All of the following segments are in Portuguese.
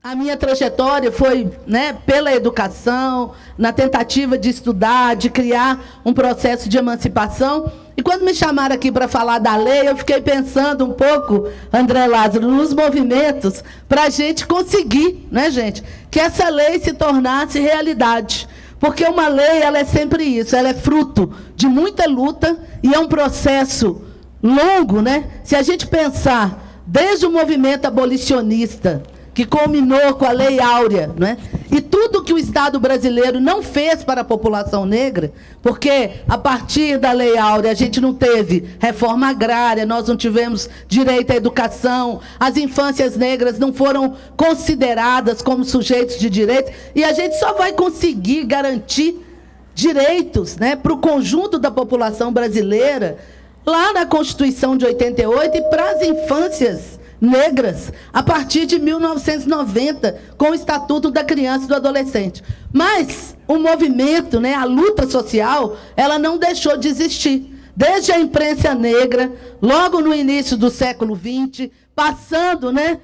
A minha trajetória foi, né, pela educação, na tentativa de estudar, de criar um processo de emancipação. E quando me chamaram aqui para falar da lei, eu fiquei pensando um pouco, André Lázaro, nos movimentos para a gente conseguir, né, gente, que essa lei se tornasse realidade. Porque uma lei, ela é sempre isso, ela é fruto de muita luta e é um processo longo, né? Se a gente pensar desde o movimento abolicionista, que culminou com a Lei Áurea, né? E tudo que o Estado brasileiro não fez para a população negra, porque a partir da Lei Áurea a gente não teve reforma agrária, nós não tivemos direito à educação, as infâncias negras não foram consideradas como sujeitos de direito, e a gente só vai conseguir garantir direitos, né, para o conjunto da população brasileira lá na Constituição de 88 e para as infâncias negras, a partir de 1990, com o Estatuto da Criança e do Adolescente. Mas o movimento, né, a luta social, ela não deixou de existir. Desde a imprensa negra, logo no início do século XX, passando, né,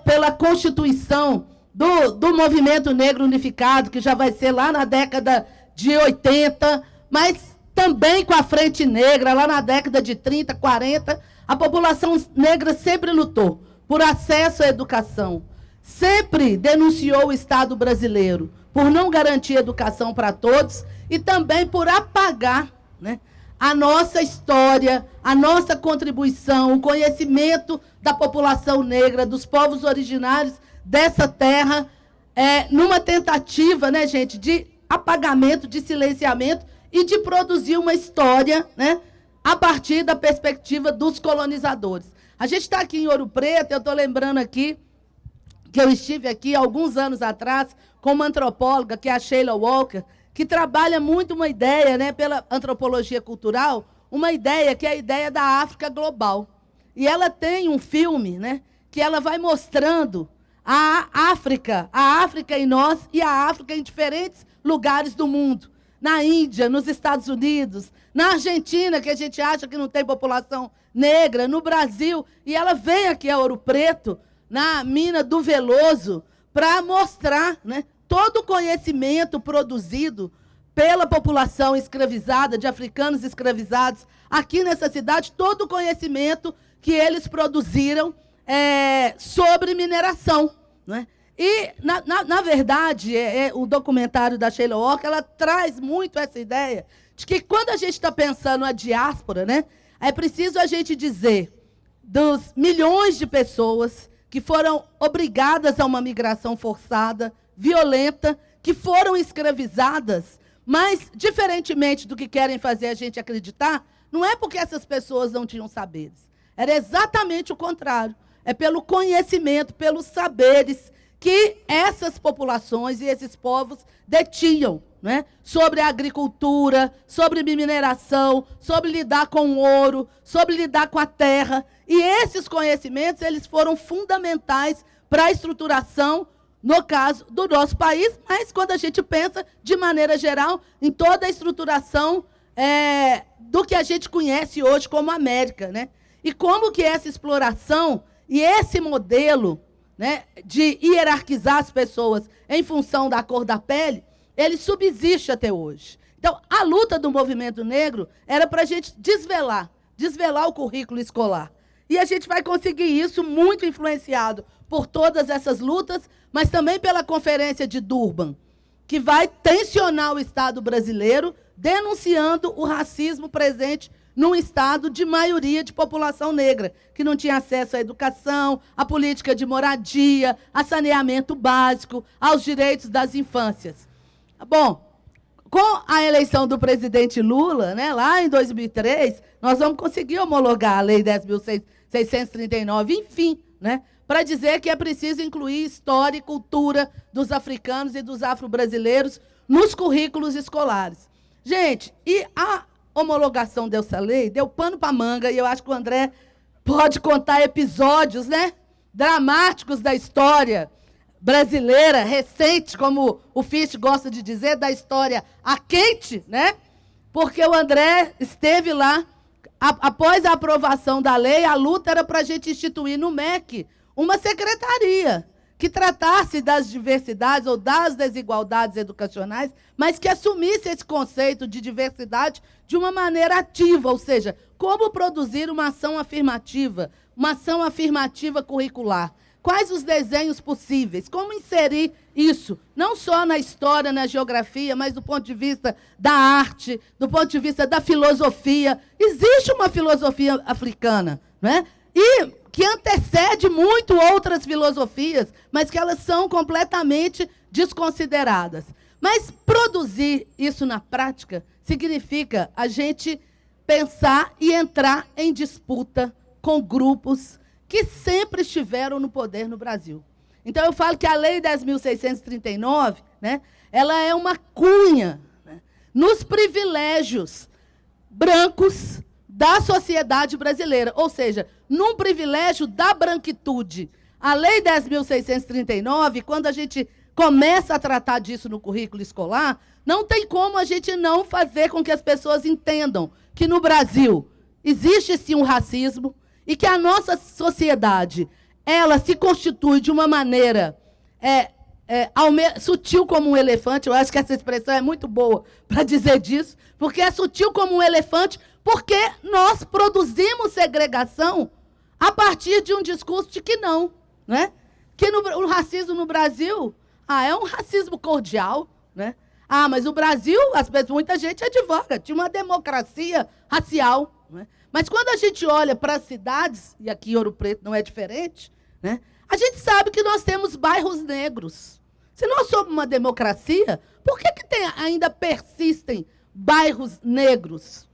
pela constituição do movimento negro unificado, que já vai ser lá na década de 80, mas também com a Frente Negra, lá na década de 30, 40, a população negra sempre lutou por acesso à educação, sempre denunciou o Estado brasileiro por não garantir educação para todos e também por apagar, né, a nossa história, a nossa contribuição, o conhecimento da população negra, dos povos originários dessa terra, numa tentativa, né, gente, de apagamento, de silenciamento e de produzir uma história, né, a partir da perspectiva dos colonizadores. A gente está aqui em Ouro Preto, eu estou lembrando aqui que eu estive aqui alguns anos atrás com uma antropóloga, que é a Sheila Walker, que trabalha muito uma ideia, né, pela antropologia cultural, uma ideia que é a ideia da África global. E ela tem um filme, né, que ela vai mostrando a África em nós e a África em diferentes lugares do mundo. Na Índia, nos Estados Unidos, na Argentina, que a gente acha que não tem população negra, no Brasil. E ela vem aqui a Ouro Preto, na mina do Veloso, para mostrar, né, todo o conhecimento produzido pela população escravizada, de africanos escravizados, aqui nessa cidade, todo o conhecimento que eles produziram sobre mineração, né? E, na verdade, o documentário da Sheila Walker, ela traz muito essa ideia de que, quando a gente está pensando a diáspora, né, é preciso a gente dizer dos milhões de pessoas que foram obrigadas a uma migração forçada, violenta, que foram escravizadas, mas, diferentemente do que querem fazer a gente acreditar, não é porque essas pessoas não tinham saberes. Era exatamente o contrário. É pelo conhecimento, pelos saberes que essas populações e esses povos detinham, né, sobre a agricultura, sobre mineração, sobre lidar com o ouro, sobre lidar com a terra. E esses conhecimentos, eles foram fundamentais para a estruturação, no caso do nosso país, mas quando a gente pensa, de maneira geral, em toda a estruturação do que a gente conhece hoje como América, né? E como que essa exploração e esse modelo, né, de hierarquizar as pessoas em função da cor da pele, ele subsiste até hoje. Então, a luta do movimento negro era para a gente desvelar o currículo escolar. E a gente vai conseguir isso muito influenciado por todas essas lutas, mas também pela Conferência de Durban, que vai tensionar o Estado brasileiro, denunciando o racismo presente num estado de maioria de população negra, que não tinha acesso à educação, à política de moradia, a saneamento básico, aos direitos das infâncias. Bom, com a eleição do presidente Lula, né, lá em 2003, nós vamos conseguir homologar a Lei 10.639, enfim, né, para dizer que é preciso incluir história e cultura dos africanos e dos afro-brasileiros nos currículos escolares. Gente, e a homologação dessa lei deu pano para manga, e eu acho que o André pode contar episódios, né, dramáticos da história brasileira, recente, como o Fichte gosta de dizer, da história a quente, né? Porque o André esteve lá, após a aprovação da lei, a luta era para a gente instituir no MEC uma secretaria, que tratasse das diversidades ou das desigualdades educacionais, mas que assumisse esse conceito de diversidade de uma maneira ativa, ou seja, como produzir uma ação afirmativa curricular. Quais os desenhos possíveis? Como inserir isso, não só na história, na geografia, mas do ponto de vista da arte, do ponto de vista da filosofia. Existe uma filosofia africana, né? E que antecede muito outras filosofias, mas que elas são completamente desconsideradas. Mas produzir isso na prática significa a gente pensar e entrar em disputa com grupos que sempre estiveram no poder no Brasil. Então, eu falo que a Lei 10.639, né, ela é uma cunha, né, nos privilégios brancos da sociedade brasileira, ou seja, num privilégio da branquitude. A Lei 10.639, quando a gente começa a tratar disso no currículo escolar, não tem como a gente não fazer com que as pessoas entendam que no Brasil existe sim um racismo e que a nossa sociedade ela se constitui de uma maneira sutil como um elefante. Eu acho que essa expressão é muito boa para dizer disso, porque é sutil como um elefante, porque nós produzimos segregação a partir de um discurso de que não, né? Que o racismo no Brasil é um racismo cordial, né? Mas o Brasil, muita gente advoga, tinha uma democracia racial, né? Mas quando a gente olha para as cidades, e aqui em Ouro Preto não é diferente, né? A gente sabe que nós temos bairros negros. Se nós somos uma democracia, por que ainda persistem bairros negros?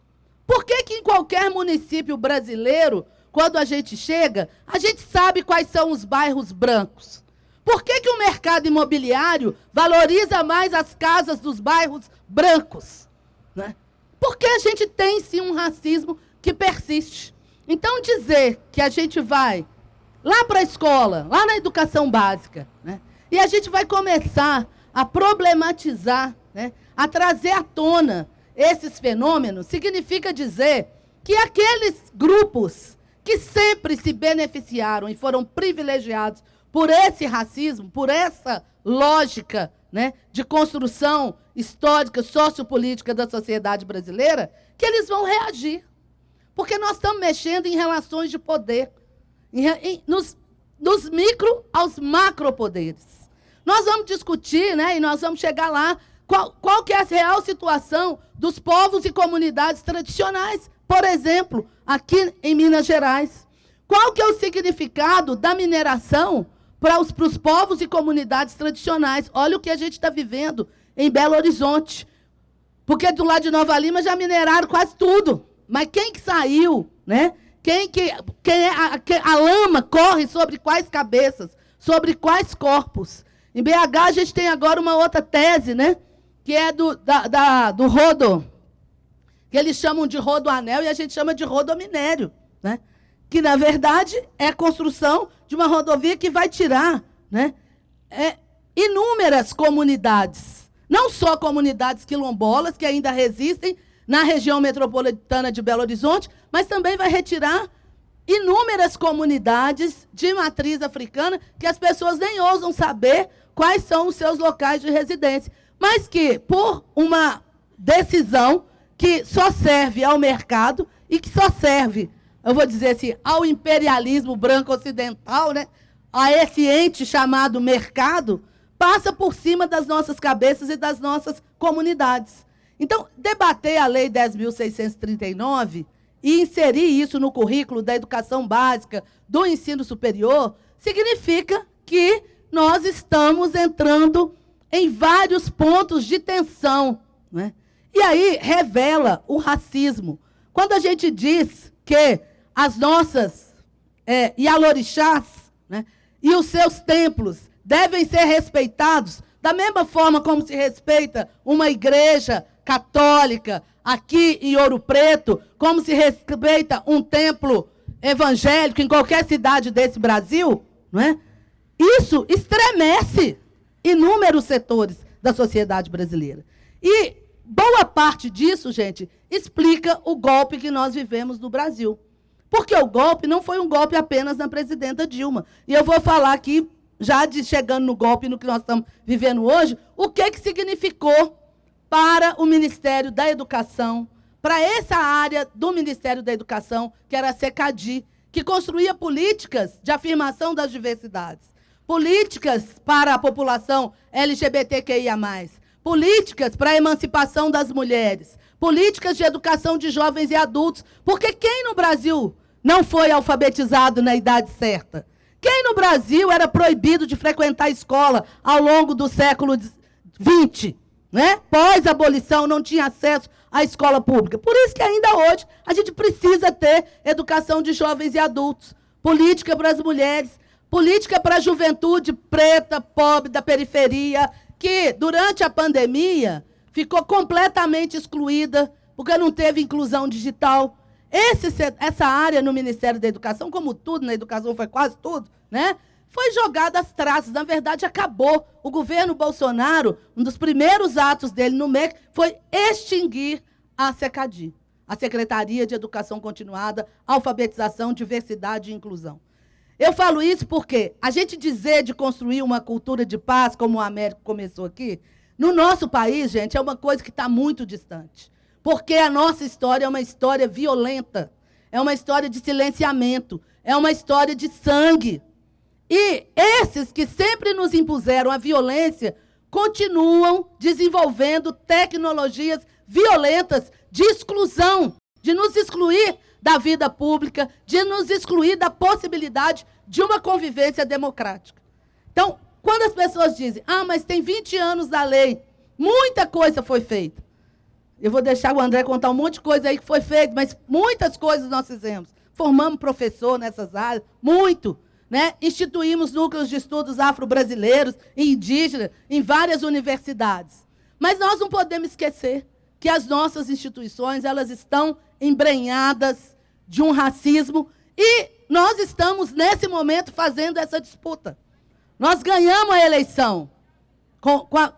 Por que em qualquer município brasileiro, quando a gente chega, a gente sabe quais são os bairros brancos? Por que o mercado imobiliário valoriza mais as casas dos bairros brancos, né? Porque a gente tem, sim, um racismo que persiste. Então, dizer que a gente vai lá para a escola, lá na educação básica, né, e a gente vai começar a problematizar, né, a trazer à tona esses fenômenos, significa dizer que aqueles grupos que sempre se beneficiaram e foram privilegiados por esse racismo, por essa lógica, né, de construção histórica, sociopolítica da sociedade brasileira, que eles vão reagir. Porque nós estamos mexendo em relações de poder, nos micro aos macropoderes. Nós vamos discutir, né, e nós vamos chegar lá, qual que é a real situação dos povos e comunidades tradicionais, por exemplo, aqui em Minas Gerais. Qual que é o significado da mineração para os povos e comunidades tradicionais? Olha o que a gente está vivendo em Belo Horizonte. Porque do lado de Nova Lima já mineraram quase tudo. Mas quem que saiu, né? A lama corre sobre quais cabeças? Sobre quais corpos? Em BH a gente tem agora uma outra tese, né? Que é do rodo, que eles chamam de rodoanel e a gente chama de rodominério, né? Que, na verdade, é a construção de uma rodovia que vai tirar, né, inúmeras comunidades. Não só comunidades quilombolas, que ainda resistem na região metropolitana de Belo Horizonte, mas também vai retirar inúmeras comunidades de matriz africana que as pessoas nem ousam saber quais são os seus locais de residência, mas que, por uma decisão que só serve ao mercado e que só serve, eu vou dizer assim, ao imperialismo branco ocidental, né, a esse ente chamado mercado, passa por cima das nossas cabeças e das nossas comunidades. Então, debater a Lei 10.639 e inserir isso no currículo da educação básica, do ensino superior, significa que nós estamos entrando em vários pontos de tensão, né? E aí revela o racismo. Quando a gente diz que as nossas Ialorixás, né, e os seus templos devem ser respeitados da mesma forma como se respeita uma igreja católica aqui em Ouro Preto, como se respeita um templo evangélico em qualquer cidade desse Brasil, não é? Isso estremece inúmeros setores da sociedade brasileira. E boa parte disso, gente, explica o golpe que nós vivemos no Brasil. Porque o golpe não foi um golpe apenas na presidenta Dilma. E eu vou falar aqui chegando no golpe, no que nós estamos vivendo hoje, o que significou para o Ministério da Educação, para essa área do Ministério da Educação, que era a SECADI, que construía políticas de afirmação das diversidades, políticas para a população LGBTQIA+, políticas para a emancipação das mulheres, políticas de educação de jovens e adultos, porque quem no Brasil não foi alfabetizado na idade certa? Quem no Brasil era proibido de frequentar a escola ao longo do século XX? Né? Pós-abolição, não tinha acesso à escola pública. Por isso que ainda hoje a gente precisa ter educação de jovens e adultos, política para as mulheres, política para a juventude preta, pobre, da periferia, que durante a pandemia ficou completamente excluída, porque não teve inclusão digital. Essa área no Ministério da Educação, como tudo na educação, foi quase tudo, né? Foi jogada às traças, na verdade acabou. O governo Bolsonaro, um dos primeiros atos dele no MEC, foi extinguir a SECADI, a Secretaria de Educação Continuada, Alfabetização, Diversidade e Inclusão. Eu falo isso porque a gente dizer de construir uma cultura de paz, como o Américo começou aqui, no nosso país, gente, é uma coisa que está muito distante. Porque a nossa história é uma história violenta, é uma história de silenciamento, é uma história de sangue. E esses que sempre nos impuseram a violência continuam desenvolvendo tecnologias violentas de exclusão, de nos excluir da vida pública, de nos excluir da possibilidade de uma convivência democrática. Então, quando as pessoas dizem, mas tem 20 anos da lei, muita coisa foi feita. Eu vou deixar o André contar um monte de coisa aí que foi feita, mas muitas coisas nós fizemos. Formamos professor nessas áreas, muito. Né? Instituímos núcleos de estudos afro-brasileiros e indígenas em várias universidades. Mas nós não podemos esquecer que as nossas instituições elas estão embrenhadas de um racismo e nós estamos, nesse momento, fazendo essa disputa. Nós ganhamos a eleição,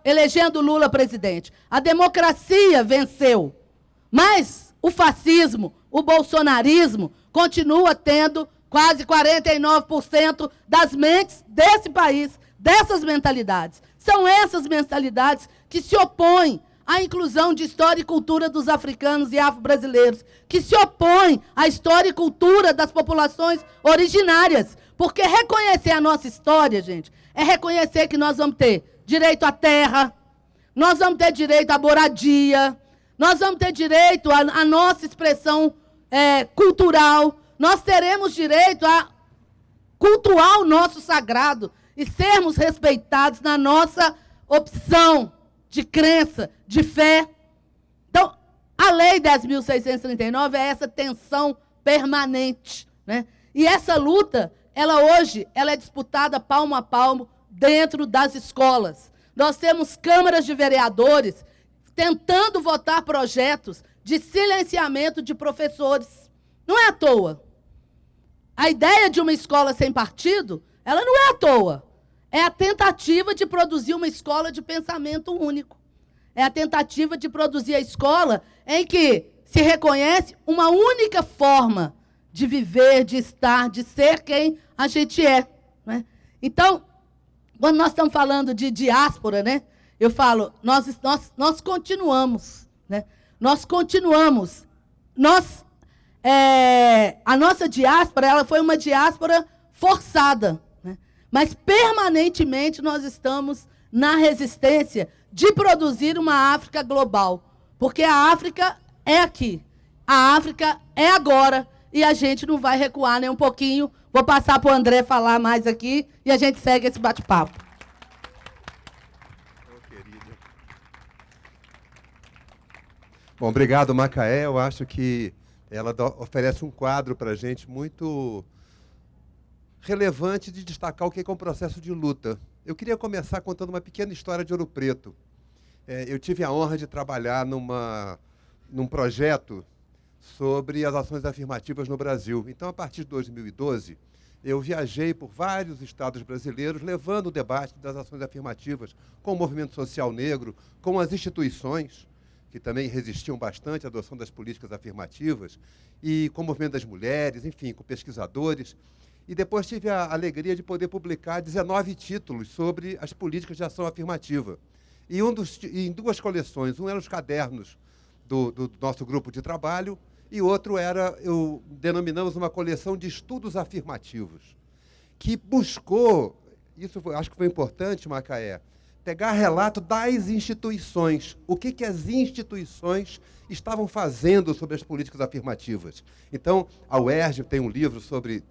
elegendo Lula presidente. A democracia venceu, mas o fascismo, o bolsonarismo, continua tendo quase 49% das mentes desse país, dessas mentalidades. São essas mentalidades que se opõem à inclusão de história e cultura dos africanos e afro-brasileiros, que se opõem à história e cultura das populações originárias. Porque reconhecer a nossa história, gente, é reconhecer que nós vamos ter direito à terra, nós vamos ter direito à moradia, nós vamos ter direito à nossa expressão cultural, nós teremos direito a cultuar o nosso sagrado e sermos respeitados na nossa opção de crença, de fé. Então, a Lei 10.639 é essa tensão permanente, né? E essa luta, hoje é disputada palmo a palmo dentro das escolas. Nós temos câmaras de vereadores tentando votar projetos de silenciamento de professores. Não é à toa. A ideia de uma escola sem partido, ela não é à toa. É a tentativa de produzir uma escola de pensamento único. É a tentativa de produzir a escola em que se reconhece uma única forma de viver, de estar, de ser quem a gente é. Né? Então, quando nós estamos falando de diáspora, né, eu falo, nós continuamos. Né? Nós continuamos. A nossa diáspora ela foi uma diáspora forçada, né? Mas permanentemente nós estamos na resistência de produzir uma África global, porque a África é aqui, a África é agora, e a gente não vai recuar nem um pouquinho. Vou passar para o André falar mais aqui e a gente segue esse bate-papo. Bom, obrigado, Macaé. Eu acho que ela oferece um quadro para a gente muito relevante de destacar o que é um processo de luta. Eu queria começar contando uma pequena história de Ouro Preto. Eu tive a honra de trabalhar num projeto sobre as ações afirmativas no Brasil. Então, a partir de 2012, eu viajei por vários estados brasileiros, levando o debate das ações afirmativas com o movimento social negro, com as instituições, que também resistiam bastante à adoção das políticas afirmativas, e com o movimento das mulheres, enfim, com pesquisadores. e depois tive a alegria de poder publicar 19 títulos sobre as políticas de ação afirmativa. E em duas coleções, um eram os cadernos do nosso grupo de trabalho, e outro denominamos uma coleção de estudos afirmativos, que buscou, acho que foi importante, Macaé, pegar relato das instituições, o que as instituições estavam fazendo sobre as políticas afirmativas. Então, a UERJ tem um livro sobre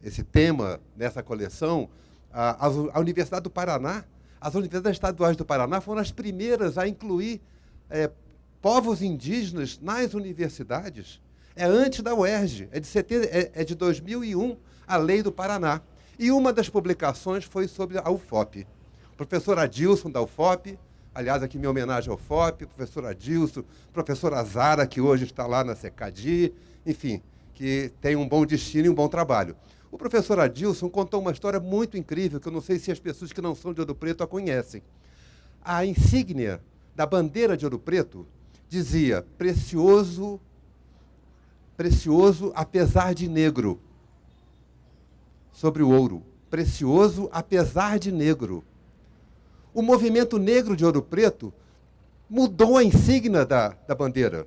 esse tema nessa coleção. A Universidade do Paraná, as universidades estaduais do Paraná foram as primeiras a incluir povos indígenas nas universidades. É antes da UERJ, é de 2001, a Lei do Paraná. E uma das publicações foi sobre a UFOP. O professor Adilson, da UFOP, aliás, aqui minha homenagem ao UFOP, professor Adilson, professora Zara, que hoje está lá na SECADI, enfim, que tem um bom destino e um bom trabalho. O professor Adilson contou uma história muito incrível, que eu não sei se as pessoas que não são de Ouro Preto a conhecem. A insígnia da bandeira de Ouro Preto dizia: precioso, precioso apesar de negro, sobre o ouro. Precioso apesar de negro. O movimento negro de Ouro Preto mudou a insígnia da bandeira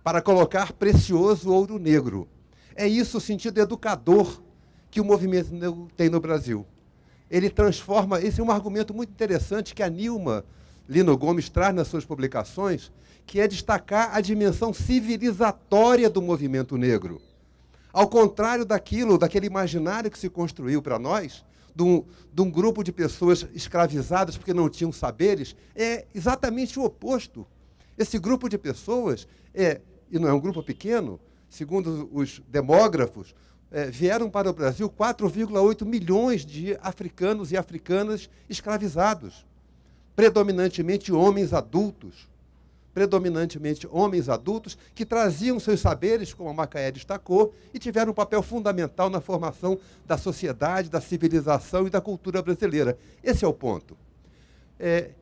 para colocar precioso ouro negro. É isso o sentido educador que o movimento negro tem no Brasil. Ele transforma, esse é um argumento muito interessante que a Nilma Lino Gomes traz nas suas publicações, que é destacar a dimensão civilizatória do movimento negro. Ao contrário daquele imaginário que se construiu para nós, de um grupo de pessoas escravizadas porque não tinham saberes, é exatamente o oposto. Esse grupo de pessoas, e não é um grupo pequeno, segundo os demógrafos, vieram para o Brasil 4,8 milhões de africanos e africanas escravizados, predominantemente homens adultos, que traziam seus saberes, como a Macaé destacou, e tiveram um papel fundamental na formação da sociedade, da civilização e da cultura brasileira. Esse é o ponto.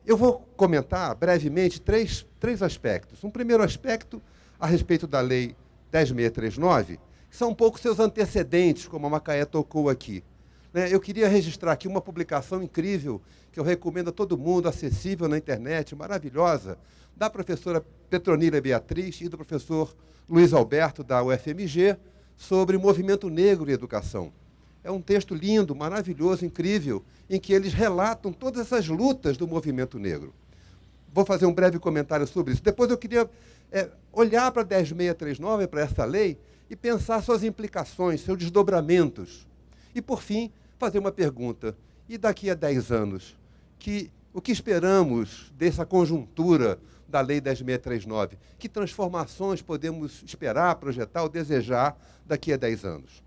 Eu vou comentar brevemente três aspectos. Um primeiro aspecto a respeito da Lei 10.639, que são um pouco seus antecedentes, como a Macaé tocou aqui. Eu queria registrar aqui uma publicação incrível, que eu recomendo a todo mundo, acessível na internet, maravilhosa, da professora Petronília Beatriz e do professor Luiz Alberto, da UFMG, sobre o movimento negro e educação. É um texto lindo, maravilhoso, incrível, em que eles relatam todas essas lutas do movimento negro. Vou fazer um breve comentário sobre isso. Depois eu queria olhar para a 10.639, para essa lei, e pensar suas implicações, seus desdobramentos. E, por fim, fazer uma pergunta. E daqui a 10 anos? O que esperamos dessa conjuntura da Lei 10.639? Que transformações podemos esperar, projetar ou desejar daqui a 10 anos?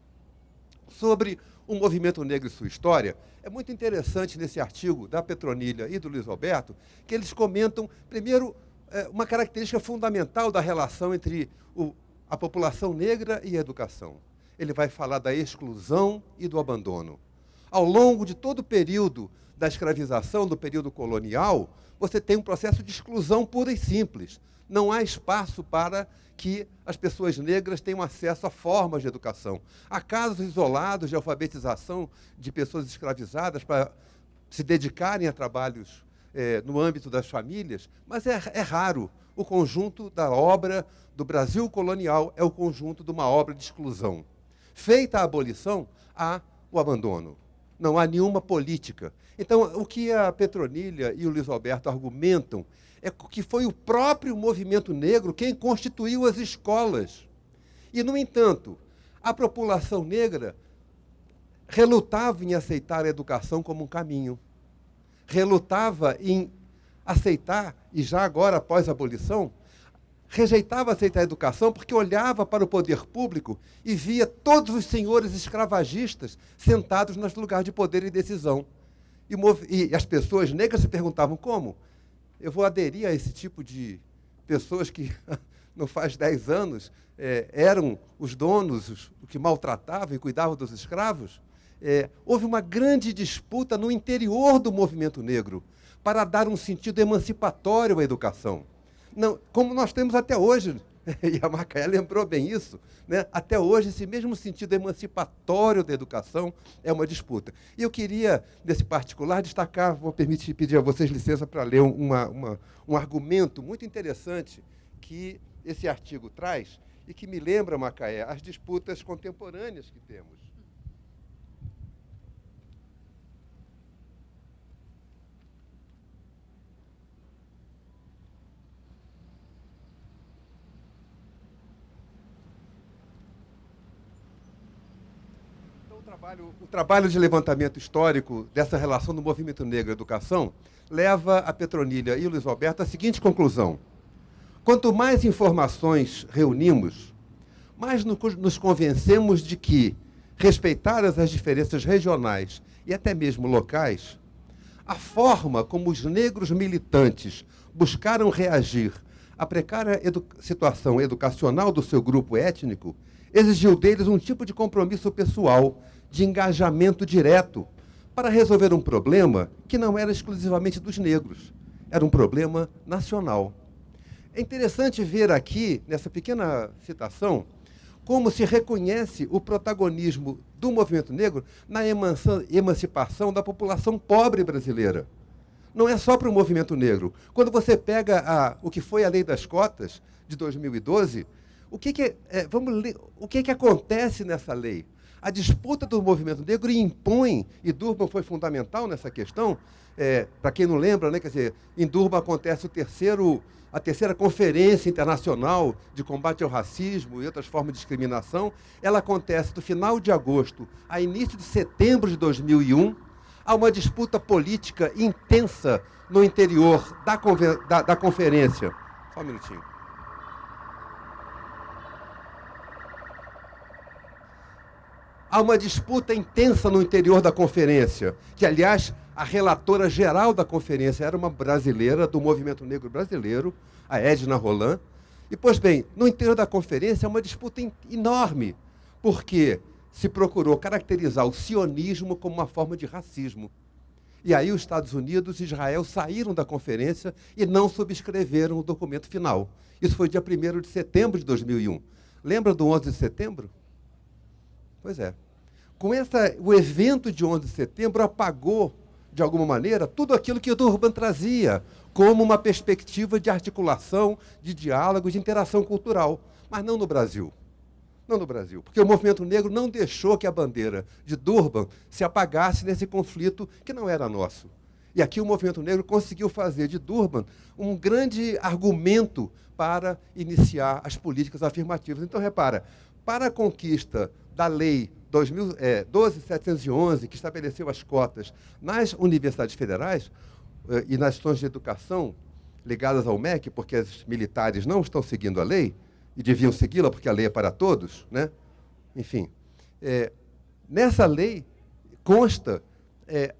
Sobre o movimento negro e sua história, é muito interessante nesse artigo da Petronília e do Luiz Alberto, que eles comentam, primeiro, uma característica fundamental da relação entre a população negra e a educação. Ele vai falar da exclusão e do abandono. Ao longo de todo o período da escravização, do período colonial, você tem um processo de exclusão pura e simples. Não há espaço para que as pessoas negras tenham acesso a formas de educação. Há casos isolados de alfabetização de pessoas escravizadas para se dedicarem a trabalhos no âmbito das famílias, mas é raro. O conjunto da obra do Brasil colonial é o conjunto de uma obra de exclusão. Feita a abolição, há o abandono. Não há nenhuma política. Então, o que a Petronília e o Luiz Alberto argumentam é que foi o próprio movimento negro quem constituiu as escolas. E, no entanto, a população negra relutava em aceitar a educação como um caminho. Relutava em aceitar, e já agora, após a abolição, rejeitava aceitar a educação porque olhava para o poder público e via todos os senhores escravagistas sentados nos lugares de poder e decisão. E as pessoas negras se perguntavam: como? Eu vou aderir a esse tipo de pessoas que, não faz 10 anos, eram os donos, os que maltratavam e cuidavam dos escravos? Houve uma grande disputa no interior do movimento negro para dar um sentido emancipatório à educação. Não, como nós temos até hoje, E a Macaé lembrou bem isso, né? Até hoje, esse mesmo sentido emancipatório da educação é uma disputa. E eu queria, nesse particular, destacar, vou pedir a vocês licença para ler um argumento muito interessante que esse artigo traz e que me lembra, Macaé, as disputas contemporâneas que temos. O trabalho de levantamento histórico dessa relação do movimento negro à educação leva a Petronilha e o Luiz Alberto à seguinte conclusão: quanto mais informações reunimos, mais nos convencemos de que, respeitadas as diferenças regionais e até mesmo locais, a forma como os negros militantes buscaram reagir à precária situação educacional do seu grupo étnico exigiu deles um tipo de compromisso pessoal, de engajamento direto, para resolver um problema que não era exclusivamente dos negros, era um problema nacional. É interessante ver aqui, nessa pequena citação, como se reconhece o protagonismo do movimento negro na emancipação da população pobre brasileira. Não é só para o movimento negro. Quando você pega o que foi a Lei das Cotas, de 2012, o que acontece nessa lei? A disputa do movimento negro impõe, e Durban foi fundamental nessa questão, para quem não lembra, né, quer dizer, em Durban acontece a terceira Conferência Internacional de Combate ao Racismo e outras formas de discriminação. Ela acontece do final de agosto a início de setembro de 2001. Há uma disputa política intensa no interior da conferência. Só um minutinho. Há uma disputa intensa no interior da conferência, que, aliás, a relatora geral da conferência era uma brasileira, do movimento negro brasileiro, a Edna Roland. E, pois bem, no interior da conferência é uma disputa enorme, porque se procurou caracterizar o sionismo como uma forma de racismo. E aí os Estados Unidos e Israel saíram da conferência e não subscreveram o documento final. Isso foi dia 1º de setembro de 2001. Lembra do 11 de setembro? Pois é. O evento de 11 de setembro apagou, de alguma maneira, tudo aquilo que o Durban trazia como uma perspectiva de articulação, de diálogo, de interação cultural. Mas não no Brasil. Não no Brasil. Porque o movimento negro não deixou que a bandeira de Durban se apagasse nesse conflito que não era nosso. E aqui o movimento negro conseguiu fazer de Durban um grande argumento para iniciar as políticas afirmativas. Então, repara, para a conquista da lei 12.711, que estabeleceu as cotas nas universidades federais e nas instituições de educação ligadas ao MEC, porque os militares não estão seguindo a lei, e deviam segui-la porque a lei é para todos, né? Enfim, nessa lei consta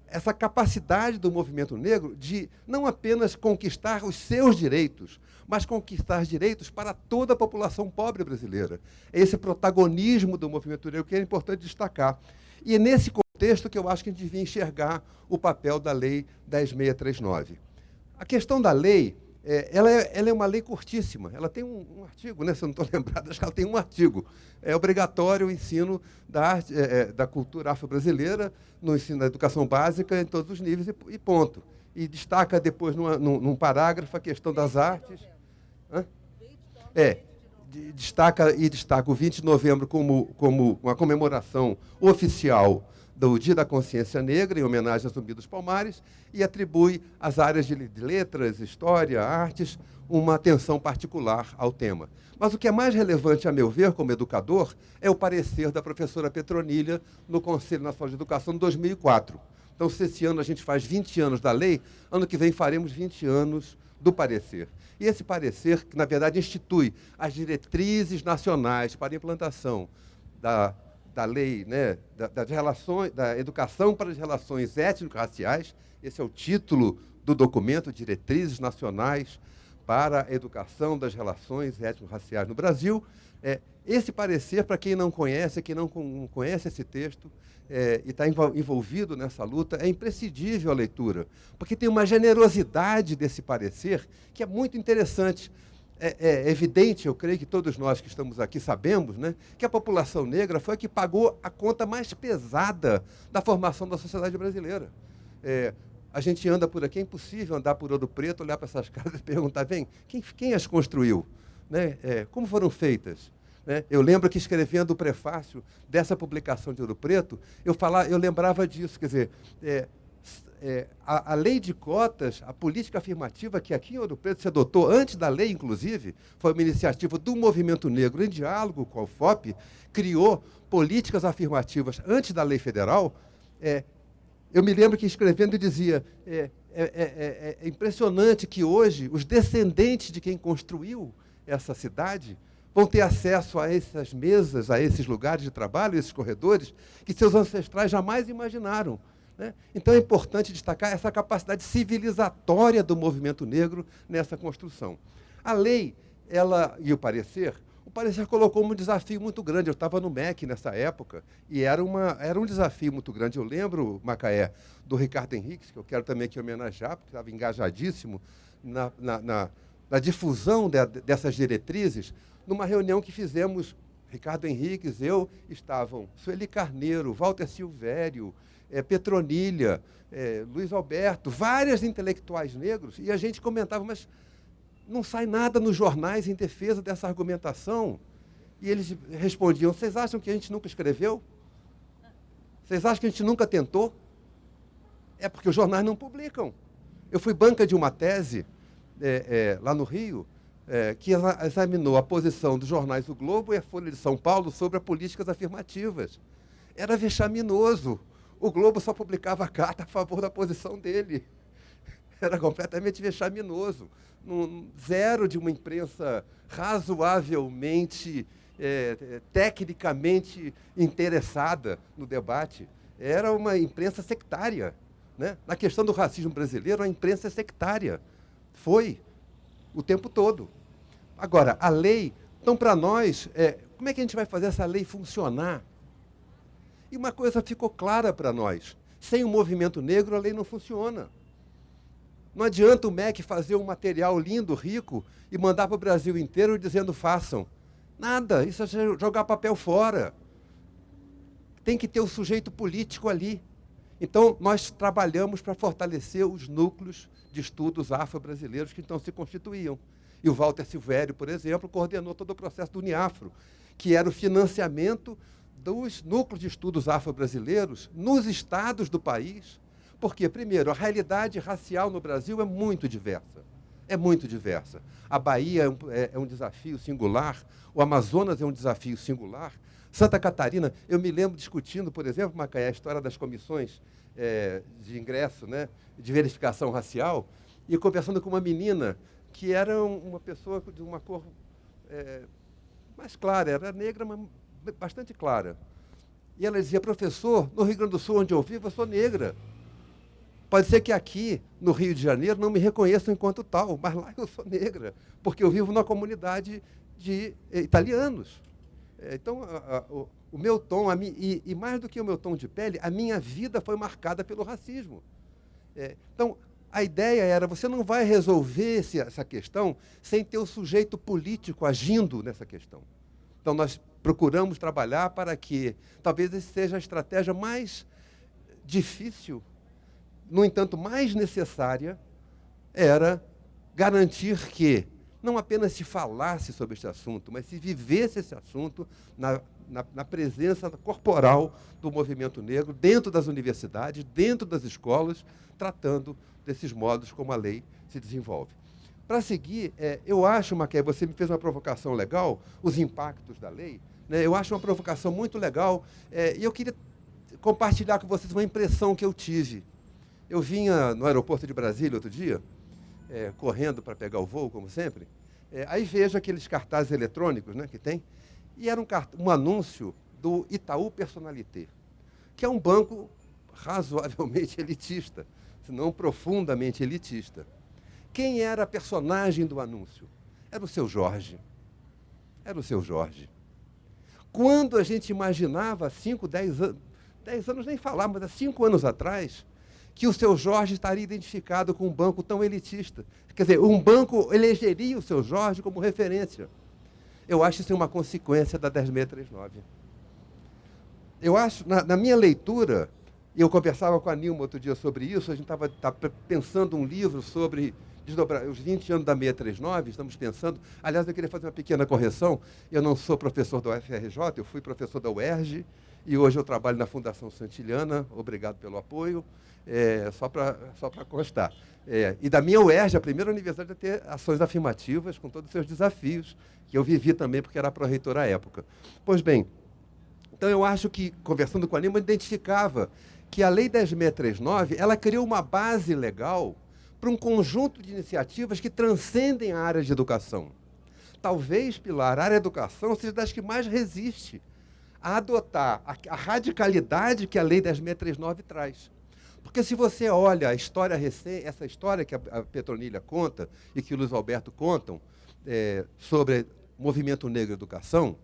essa capacidade do movimento negro de não apenas conquistar os seus direitos, mas conquistar direitos para toda a população pobre brasileira. É esse protagonismo do movimento negro que é importante destacar. E é nesse contexto que eu acho que a gente devia enxergar o papel da Lei 10.639. A questão da lei, ela é uma lei curtíssima. Ela tem um artigo, né? Se eu não estou lembrado, acho que ela tem um artigo. É obrigatório o ensino da cultura afro-brasileira no ensino da educação básica em todos os níveis e ponto. E destaca depois, num parágrafo, a questão das artes. Hã? Destaca o 20 de novembro como uma comemoração oficial do Dia da Consciência Negra, em homenagem a Zumbi dos Palmares, e atribui às áreas de letras, história, artes, uma atenção particular ao tema. Mas o que é mais relevante, a meu ver, como educador, é o parecer da professora Petronilha no Conselho Nacional de Educação de 2004. Então, se esse ano a gente faz 20 anos da lei, ano que vem faremos 20 anos do parecer. E esse parecer, que na verdade institui as diretrizes nacionais para a implantação da lei, né, da educação para as relações étnico-raciais, esse é o título do documento, Diretrizes Nacionais para a Educação das Relações Étnico-Raciais no Brasil. Esse parecer, para quem não conhece esse texto e está envolvido nessa luta, é imprescindível a leitura, porque tem uma generosidade desse parecer que é muito interessante. é evidente, eu creio que todos nós que estamos aqui sabemos, né, que a população negra foi a que pagou a conta mais pesada da formação da sociedade brasileira. A gente anda por aqui, é impossível andar por Ouro Preto, olhar para essas casas e perguntar, quem as construiu? Né? Como foram feitas? Né? Eu lembro que escrevendo o prefácio dessa publicação de Ouro Preto, eu lembrava disso, quer dizer, a lei de cotas, a política afirmativa que aqui em Ouro Preto se adotou, antes da lei, inclusive, foi uma iniciativa do Movimento Negro em diálogo com a UFOP, criou políticas afirmativas antes da lei federal. Eu me lembro que escrevendo eu dizia, é impressionante que hoje os descendentes de quem construiu essa cidade vão ter acesso a essas mesas, a esses lugares de trabalho, esses corredores, que seus ancestrais jamais imaginaram. Né? Então é importante destacar essa capacidade civilizatória do movimento negro nessa construção. A lei, e o parecer colocou um desafio muito grande. Eu estava no MEC nessa época e era um desafio muito grande. Eu lembro, Macaé, do Ricardo Henriques, que eu quero também aqui homenagear, porque estava engajadíssimo na difusão dessas diretrizes, numa reunião que fizemos. Ricardo Henriques, estavam Sueli Carneiro, Walter Silvério, Petronilha, Luiz Alberto, vários intelectuais negros, e a gente comentava, mas não sai nada nos jornais em defesa dessa argumentação. E eles respondiam, vocês acham que a gente nunca escreveu? Vocês acham que a gente nunca tentou? É porque os jornais não publicam. Eu fui banca de uma tese lá no Rio, que examinou a posição dos jornais O Globo e a Folha de São Paulo sobre as políticas afirmativas. Era vexaminoso. O Globo só publicava a carta a favor da posição dele. Era completamente vexaminoso. Zero de uma imprensa razoavelmente, tecnicamente interessada no debate. Era uma imprensa sectária. Né? Na questão do racismo brasileiro, a imprensa é sectária. Foi o tempo todo. Agora, a lei, então, para nós, como é que a gente vai fazer essa lei funcionar? E uma coisa ficou clara para nós. Sem o movimento negro, a lei não funciona. Não adianta o MEC fazer um material lindo, rico, e mandar para o Brasil inteiro dizendo façam. Nada, isso é jogar papel fora. Tem que ter o sujeito político ali. Então, nós trabalhamos para fortalecer os núcleos de estudos afro-brasileiros que então se constituíam. E o Walter Silvério, por exemplo, coordenou todo o processo do Uniafro, que era o financiamento dos núcleos de estudos afro-brasileiros nos estados do país. Porque, primeiro, a realidade racial no Brasil é muito diversa. É muito diversa. A Bahia é um desafio singular, o Amazonas é um desafio singular. Santa Catarina, eu me lembro discutindo, por exemplo, Macaé, a história das comissões de ingresso, né, de verificação racial, e conversando com uma menina que era uma pessoa de uma cor mais clara, era negra, mas bastante clara. E ela dizia, professor, no Rio Grande do Sul, onde eu vivo, eu sou negra. Pode ser que aqui, no Rio de Janeiro, não me reconheçam enquanto tal, mas lá eu sou negra, porque eu vivo numa comunidade de italianos. Então, o meu tom, e mais do que o meu tom de pele, a minha vida foi marcada pelo racismo. Então, a ideia era, você não vai resolver essa questão sem ter o sujeito político agindo nessa questão. Então, nós procuramos trabalhar para que, talvez essa seja a estratégia mais difícil, no entanto, mais necessária, era garantir que não apenas se falasse sobre este assunto, mas se vivesse esse assunto na presença corporal do movimento negro, dentro das universidades, dentro das escolas, tratando desses modos como a lei se desenvolve. Para seguir, eu acho, Macaé, você me fez uma provocação legal, os impactos da lei, né? Eu acho uma provocação muito legal, e eu queria compartilhar com vocês uma impressão que eu tive. Eu vinha no aeroporto de Brasília outro dia, correndo para pegar o voo, como sempre, aí vejo aqueles cartazes eletrônicos, né, que tem, e era um anúncio do Itaú Personalité, que é um banco razoavelmente elitista, se não profundamente elitista. Quem era a personagem do anúncio? Era o Seu Jorge. Era o Seu Jorge. Quando a gente imaginava, 5, 10 anos, 10 anos nem falar, mas há 5 anos atrás, que o Seu Jorge estaria identificado com um banco tão elitista. Quer dizer, um banco elegeria o Seu Jorge como referência. Eu acho isso uma consequência da 10639. Eu acho, na minha leitura, eu conversava com a Nilma outro dia sobre isso, a gente estava pensando um livro sobre os 20 anos da 639, estamos pensando. Aliás, eu queria fazer uma pequena correção. Eu não sou professor da UFRJ, eu fui professor da UERJ, e hoje eu trabalho na Fundação Santiliana. Obrigado pelo apoio, só para constar. E da minha UERJ, a primeira universidade a ter ações afirmativas, com todos os seus desafios, que eu vivi também, porque era pró-reitor à época. Pois bem, então eu acho que, conversando com a Nilma, identificava que a Lei 10.639, ela criou uma base legal para um conjunto de iniciativas que transcendem a área de educação. Talvez, Pilar, a área de educação seja das que mais resiste a adotar a radicalidade que a Lei 10.639 traz. Porque se você olha a história recente, essa história que a Petronilha conta e que o Luiz Alberto contam sobre o movimento negro e educação,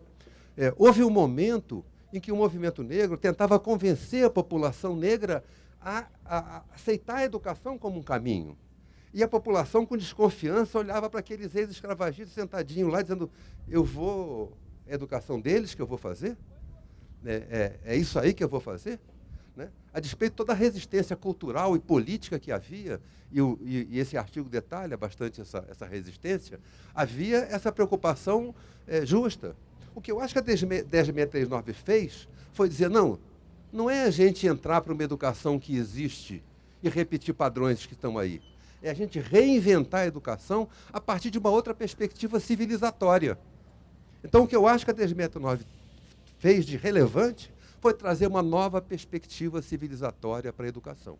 houve um momento em que o movimento negro tentava convencer a população negra a aceitar a educação como um caminho. E a população, com desconfiança, olhava para aqueles ex-escravagistas sentadinhos lá, dizendo, é a educação deles que eu vou fazer? É isso aí que eu vou fazer? Né? A despeito de toda a resistência cultural e política que havia, e esse artigo detalha bastante essa resistência, havia essa preocupação justa. O que eu acho que a 10.639 fez foi dizer, não é a gente entrar para uma educação que existe e repetir padrões que estão aí. É a gente reinventar a educação a partir de uma outra perspectiva civilizatória. Então, o que eu acho que a 10.639 fez de relevante foi trazer uma nova perspectiva civilizatória para a educação.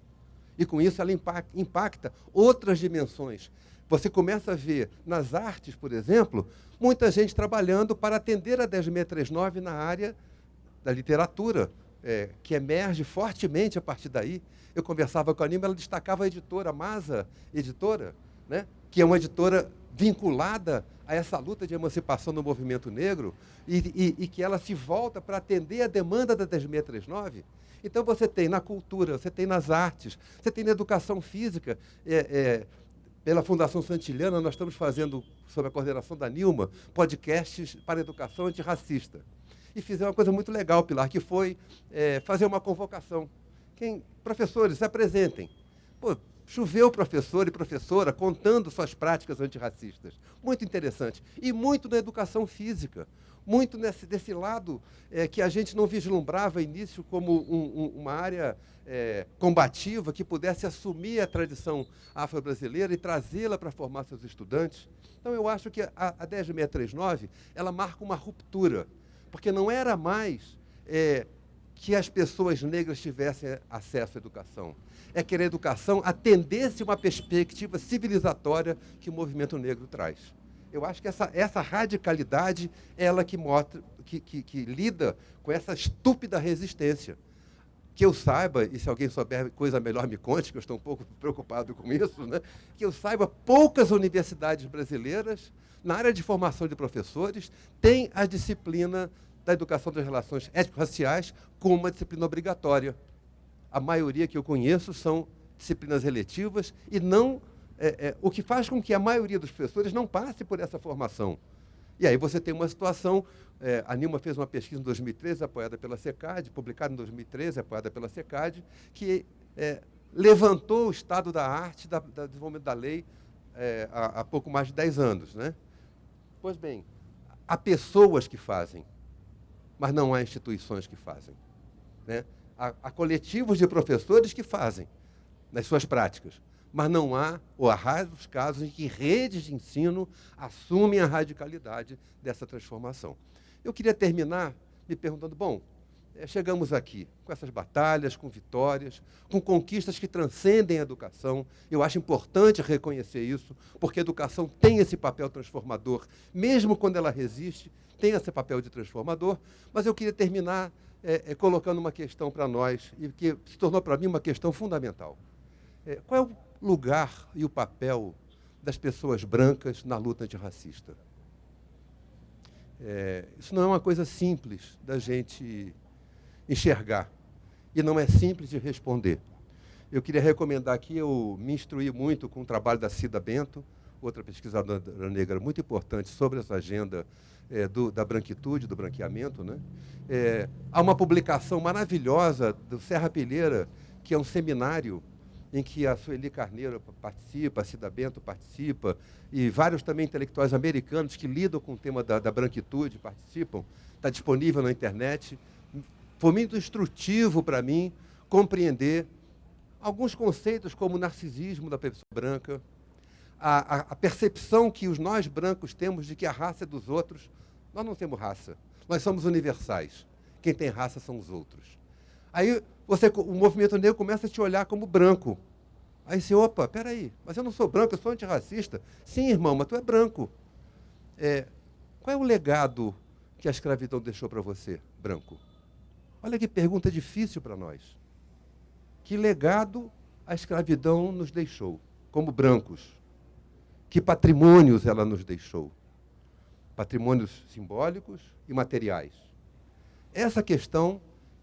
E, com isso, ela impacta outras dimensões. Você começa a ver, nas artes, por exemplo, muita gente trabalhando para atender a 10.639 na área da literatura, que emerge fortemente a partir daí. Eu conversava com a Nilma, ela destacava a editora, a Masa Editora, né, que é uma editora vinculada a essa luta de emancipação do movimento negro e que ela se volta para atender a demanda da 10.639. Então, você tem na cultura, você tem nas artes, você tem na educação física. Pela Fundação Santiliana, nós estamos fazendo, sob a coordenação da Nilma, podcasts para educação antirracista. E fizemos uma coisa muito legal, Pilar, que foi fazer uma convocação. Professores, se apresentem. Choveu professor e professora contando suas práticas antirracistas. Muito interessante. E muito na educação física. Muito desse lado que a gente não vislumbrava início como uma área combativa que pudesse assumir a tradição afro-brasileira e trazê-la para formar seus estudantes. Então, eu acho que a 10.639 ela marca uma ruptura, porque não era mais que as pessoas negras tivessem acesso à educação. É que a educação atendesse uma perspectiva civilizatória que o movimento negro traz. Eu acho que essa radicalidade é ela que mostra, que lida com essa estúpida resistência. Que eu saiba, e se alguém souber coisa melhor me conte, que eu estou um pouco preocupado com isso, né? Que eu saiba, poucas universidades brasileiras, na área de formação de professores, têm a disciplina da educação das relações étnico-raciais como uma disciplina obrigatória. A maioria que eu conheço são disciplinas eletivas e não o que faz com que a maioria dos professores não passe por essa formação. E aí você tem uma situação, a Nilma fez uma pesquisa em 2013, apoiada pela SECAD, publicada em 2013, apoiada pela SECAD, que levantou o estado da arte, do desenvolvimento da lei, há pouco mais de 10 anos. Né? Pois bem, há pessoas que fazem, mas não há instituições que fazem. Né? Há coletivos de professores que fazem nas suas práticas, mas não há, ou há raros casos em que redes de ensino assumem a radicalidade dessa transformação. Eu queria terminar me perguntando, chegamos aqui com essas batalhas, com vitórias, com conquistas que transcendem a educação. Eu acho importante reconhecer isso, porque a educação tem esse papel transformador, mesmo quando ela resiste, tem esse papel de transformador, mas eu queria terminar colocando uma questão para nós, e que se tornou para mim uma questão fundamental. Qual é o lugar e o papel das pessoas brancas na luta antirracista? Isso não é uma coisa simples da gente enxergar, e não é simples de responder. Eu queria recomendar aqui, eu me instruí muito com o trabalho da Cida Bento, outra pesquisadora negra muito importante sobre essa agenda da branquitude, do branqueamento, né? Há uma publicação maravilhosa do Serra Pilheira, que é um seminário em que a Sueli Carneiro participa, a Cida Bento participa, e vários também intelectuais americanos que lidam com o tema da branquitude participam. Está disponível na internet. Foi muito instrutivo para mim compreender alguns conceitos como o narcisismo da pessoa branca, a percepção que nós brancos temos de que a raça é dos outros. Nós não temos raça, nós somos universais. Quem tem raça são os outros. Aí o movimento negro começa a te olhar como branco. Aí você, opa, peraí, mas eu não sou branco, eu sou antirracista. Sim, irmão, mas tu é branco. Qual é o legado que a escravidão deixou para você, branco? Olha que pergunta difícil para nós. Que legado a escravidão nos deixou, como brancos? Que patrimônios ela nos deixou? Patrimônios simbólicos e materiais. Essa questão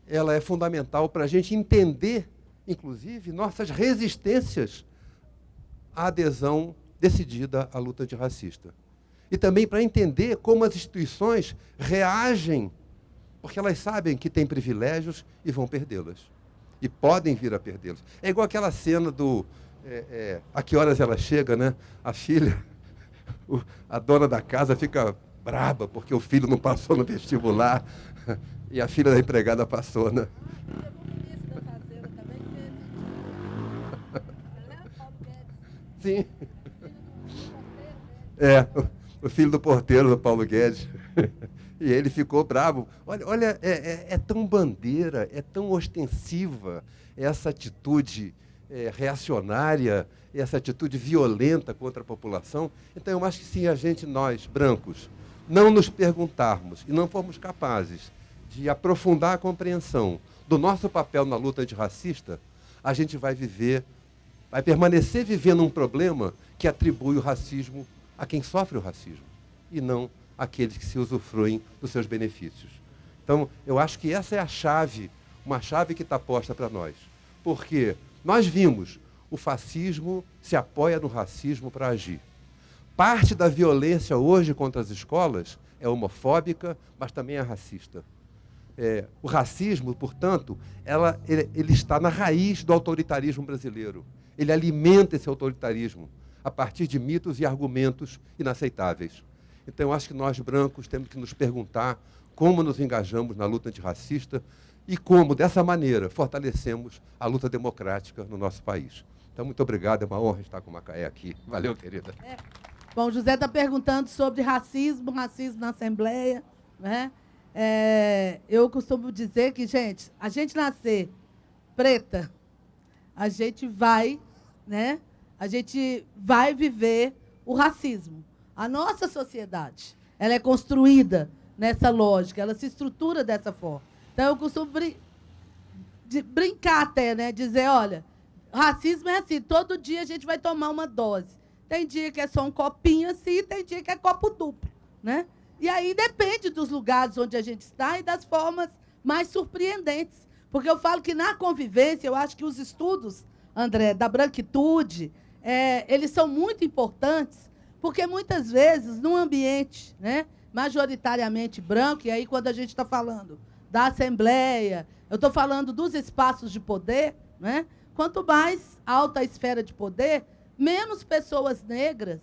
ela é fundamental para a gente entender, inclusive, nossas resistências à adesão decidida à luta antirracista. E também para entender como as instituições reagem, porque elas sabem que têm privilégios e vão perdê-las. E podem vir a perdê-los. É igual aquela cena do... a que horas ela chega, né? A filha, a dona da casa fica braba porque o filho não passou no vestibular e a filha da empregada passou, né? Sim. O filho do porteiro, do Paulo Guedes. E ele ficou bravo. Olha, é tão bandeira, é tão ostensiva essa atitude reacionária, essa atitude violenta contra a população. Então, eu acho que se nós, brancos, não nos perguntarmos e não formos capazes de aprofundar a compreensão do nosso papel na luta antirracista, a gente vai permanecer vivendo um problema que atribui o racismo a quem sofre o racismo, e não àqueles que se usufruem dos seus benefícios. Então, eu acho que essa é a chave, uma chave que está posta para nós. Porque nós vimos, o fascismo se apoia no racismo para agir. Parte da violência hoje contra as escolas é homofóbica, mas também é racista. O racismo, portanto, ele está na raiz do autoritarismo brasileiro. Ele alimenta esse autoritarismo a partir de mitos e argumentos inaceitáveis. Então, eu acho que nós, brancos, temos que nos perguntar como nos engajamos na luta antirracista e como, dessa maneira, fortalecemos a luta democrática no nosso país. Então, muito obrigado, é uma honra estar com o Macaé aqui. Valeu, querida. Bom, o José está perguntando sobre racismo na Assembleia, né? Eu costumo dizer que, gente, a gente nascer preta, a gente vai, né? A gente vai viver o racismo. A nossa sociedade, ela é construída nessa lógica, ela se estrutura dessa forma. Então, eu costumo brincar até, né? Dizer, olha, racismo é assim, todo dia a gente vai tomar uma dose. Tem dia que é só um copinho assim, tem dia que é copo duplo, né? E aí depende dos lugares onde a gente está e das formas mais surpreendentes. Porque eu falo que na convivência, eu acho que os estudos, André, da branquitude, eles são muito importantes, porque muitas vezes, num ambiente, né, majoritariamente branco, e aí quando a gente está falando da Assembleia, eu estou falando dos espaços de poder, né, quanto mais alta a esfera de poder, menos pessoas negras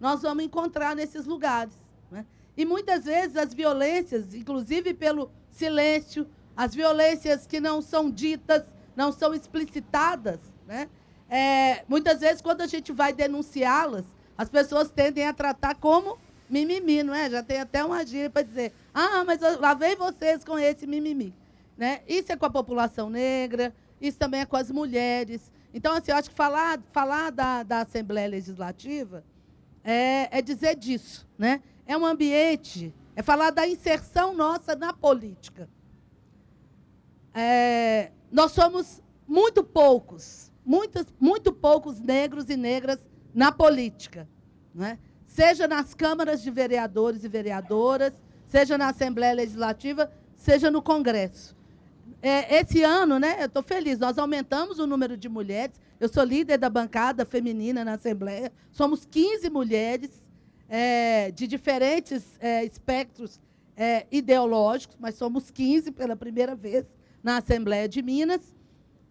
nós vamos encontrar nesses lugares, né? E muitas vezes as violências, inclusive pelo silêncio, as violências que não são ditas, não são explicitadas, né? Muitas vezes, quando a gente vai denunciá-las, as pessoas tendem a tratar como mimimi, não é? Já tem até uma gíria para dizer, mas lá vem vocês com esse mimimi, né? Isso é com a população negra, isso também é com as mulheres. Então, assim, eu acho que falar da Assembleia Legislativa é dizer disso, né? É um ambiente, é falar da inserção nossa na política. Nós somos muito poucos negros e negras na política, né? Seja nas câmaras de vereadores e vereadoras, seja na Assembleia Legislativa, seja no Congresso. esse ano, né, eu estou feliz, nós aumentamos o número de mulheres. Eu sou líder da bancada feminina na Assembleia. Somos 15 mulheres de diferentes espectros ideológicos, mas somos 15 pela primeira vez na Assembleia de Minas.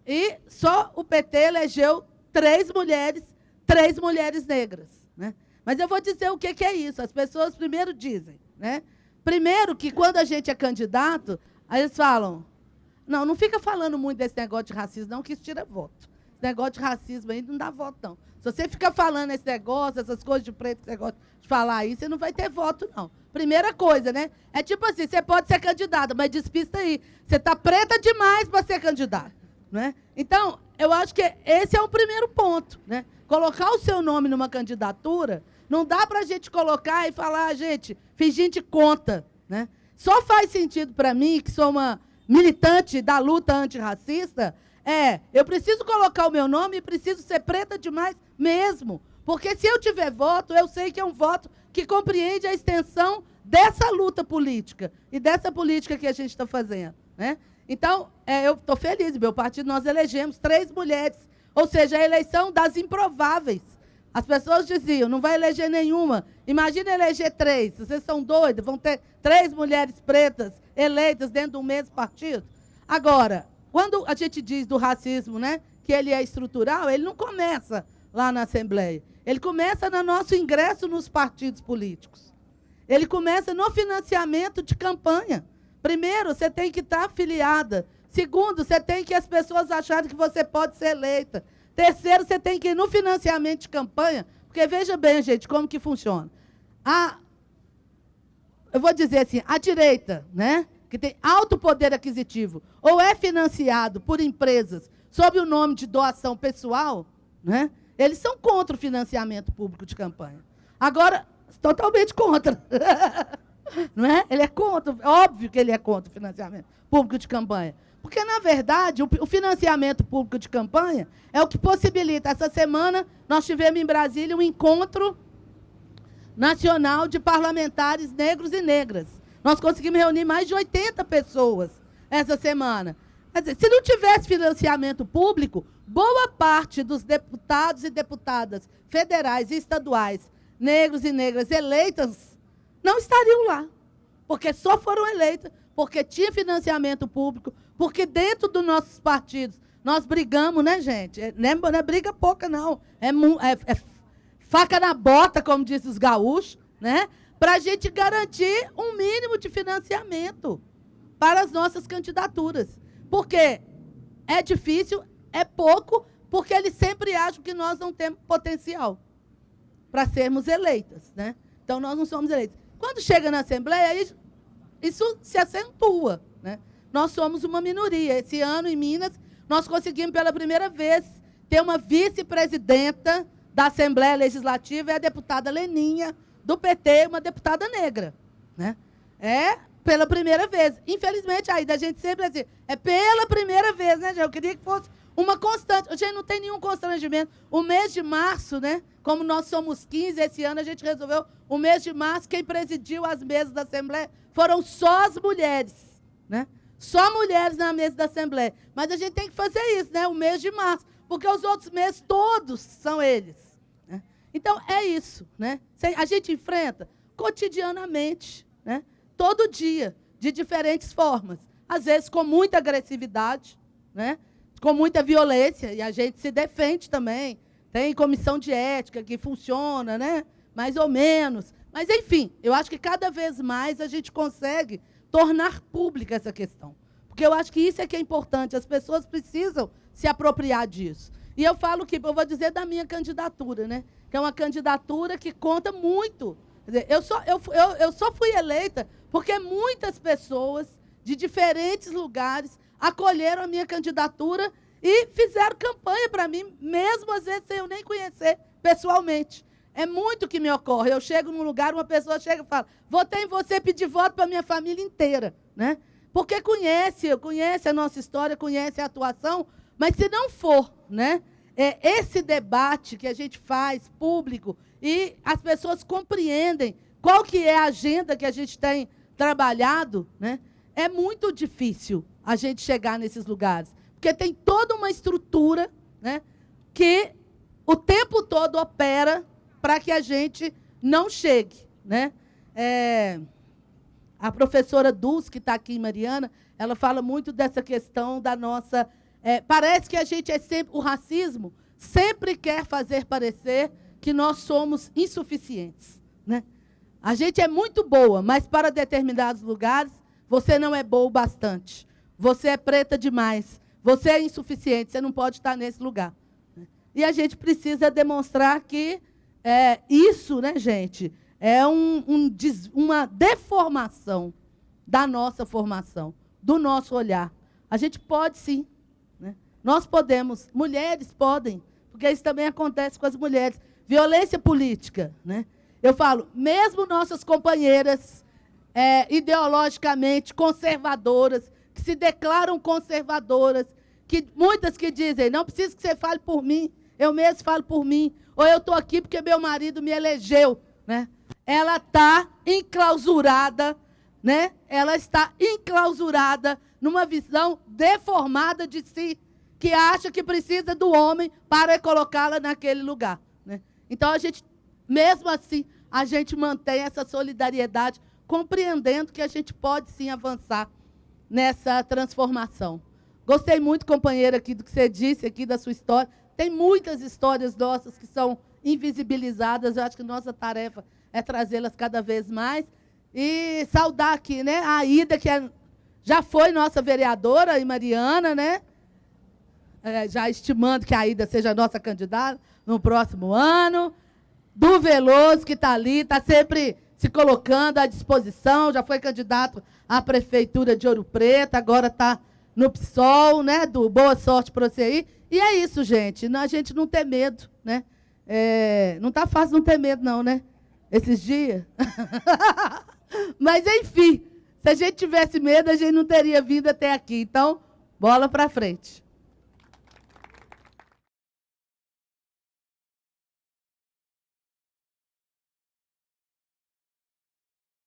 E só o PT elegeu 3 mulheres negras. Né? Mas eu vou dizer o que é isso. As pessoas primeiro dizem. Né? Primeiro que quando a gente é candidato, aí eles falam, não fica falando muito desse negócio de racismo, não, que isso tira voto. Esse negócio de racismo aí não dá voto, não. Se você ficar falando esse negócio, essas coisas de preto, esse negócio de falar aí, você não vai ter voto, não. Primeira coisa, né? É tipo assim, você pode ser candidata, mas despista aí. Você está preta demais para ser candidata. Né? Então, eu acho que esse é o primeiro ponto. Né? Colocar o seu nome numa candidatura, não dá para a gente colocar e falar, gente, fingir de conta. Né? Só faz sentido para mim, que sou uma militante da luta antirracista, eu preciso colocar o meu nome e preciso ser preta demais mesmo. Porque se eu tiver voto, eu sei que é um voto que compreende a extensão dessa luta política e dessa política que a gente está fazendo. Né? Então, eu estou feliz, meu partido, nós elegemos 3 mulheres, ou seja, a eleição das improváveis. As pessoas diziam, não vai eleger nenhuma, imagina eleger 3, vocês são doidos, vão ter 3 mulheres pretas eleitas dentro do mesmo partido? Agora, quando a gente diz do racismo, né, que ele é estrutural, ele não começa lá na Assembleia, ele começa no nosso ingresso nos partidos políticos. Ele começa no financiamento de campanha. Primeiro, você tem que estar afiliada. Segundo, você tem que as pessoas acharem que você pode ser eleita. Terceiro, você tem que ir no financiamento de campanha, porque veja bem, gente, como que funciona. Eu vou dizer assim, a direita, né, que tem alto poder aquisitivo, ou é financiado por empresas sob o nome de doação pessoal, né, eles são contra o financiamento público de campanha. Agora, totalmente contra. Não é? Ele é contra, óbvio que ele é contra o financiamento público de campanha. Porque, na verdade, o financiamento público de campanha é o que possibilita. Essa semana, nós tivemos em Brasília um encontro nacional de parlamentares negros e negras. Nós conseguimos reunir mais de 80 pessoas essa semana. Quer dizer, se não tivesse financiamento público, boa parte dos deputados e deputadas federais e estaduais, negros e negras eleitas, não estariam lá. Porque só foram eleitas porque tinha financiamento público, porque dentro dos nossos partidos nós brigamos, né, gente? Não é briga pouca, não. É faca na bota, como dizem os gaúchos, né? Para a gente garantir um mínimo de financiamento para as nossas candidaturas. Porque é difícil, é pouco, porque eles sempre acham que nós não temos potencial para sermos eleitas, né? Então, nós não somos eleitos. Quando chega na Assembleia, isso se acentua, né? Nós somos uma minoria. Esse ano, em Minas, nós conseguimos, pela primeira vez, ter uma vice-presidenta da Assembleia Legislativa, é a deputada Leninha, do PT, uma deputada negra. Né? Pela primeira vez. Infelizmente, aí da gente sempre assim, é pela primeira vez, né, gente? Eu queria que fosse uma constante. Gente, não tem nenhum constrangimento. O mês de março, né? Como nós somos 15, esse ano a gente resolveu, o mês de março, quem presidiu as mesas da Assembleia foram só as mulheres. Né? Só mulheres na mesa da Assembleia. Mas a gente tem que fazer isso, né? O mês de março. Porque os outros meses, todos são eles. Né? Então, é isso. Né? A gente enfrenta cotidianamente, né? Todo dia, de diferentes formas. Às vezes com muita agressividade, né? Com muita violência, e a gente se defende também. Tem comissão de ética que funciona, né? Mais ou menos. Mas, enfim, eu acho que cada vez mais a gente consegue tornar pública essa questão. Porque eu acho que isso é que é importante. As pessoas precisam se apropriar disso. E eu falo que, eu vou dizer da minha candidatura, né? Que é uma candidatura que conta muito. Quer dizer, eu só fui eleita porque muitas pessoas de diferentes lugares acolheram a minha candidatura e fizeram campanha para mim, mesmo às vezes sem eu nem conhecer pessoalmente. É muito que me ocorre. Eu chego num lugar, uma pessoa chega e fala, votei em você, pedir voto para a minha família inteira. Né? Porque conhece a nossa história, conhece a atuação, mas se não for, né, esse debate que a gente faz público e as pessoas compreendem qual que é a agenda que a gente tem trabalhado, né, é muito difícil a gente chegar nesses lugares. Porque tem toda uma estrutura, né, que o tempo todo opera para que a gente não chegue, né? A professora Dulce, que está aqui em Mariana, ela fala muito dessa questão da nossa... parece que a gente é sempre... O racismo sempre quer fazer parecer que nós somos insuficientes, né? A gente é muito boa, mas para determinados lugares, você não é boa o bastante. Você é preta demais. Você é insuficiente, você não pode estar nesse lugar. E a gente precisa demonstrar que isso, né, gente, é uma deformação da nossa formação, do nosso olhar. A gente pode, sim. Né? Nós podemos, mulheres podem, porque isso também acontece com as mulheres. Violência política. Né? Eu falo, mesmo nossas companheiras ideologicamente conservadoras, que se declaram conservadoras, muitas que dizem, não preciso que você fale por mim, eu mesmo falo por mim, ou eu estou aqui porque meu marido me elegeu. Né? Ela está enclausurada, né? Ela está enclausurada numa visão deformada de si, que acha que precisa do homem para colocá-la naquele lugar. Né? Então, a gente, mesmo assim, a gente mantém essa solidariedade, compreendendo que a gente pode, sim, avançar nessa transformação. Gostei muito, companheira, aqui do que você disse, aqui da sua história. Tem muitas histórias nossas que são invisibilizadas. Eu acho que nossa tarefa é trazê-las cada vez mais. E saudar aqui, né, a Aida, que já foi nossa vereadora em Mariana, né? Já estimando que a Aida seja nossa candidata no próximo ano. Do Veloso, que está ali, está sempre se colocando à disposição, já foi candidato à Prefeitura de Ouro Preto, agora está no PSOL, né? Do Boa Sorte para você aí. E é isso, gente. A gente não tem medo, né? Não está fácil não ter medo, não, né? Esses dias. Mas, enfim, se a gente tivesse medo, a gente não teria vindo até aqui. Então, bola para frente.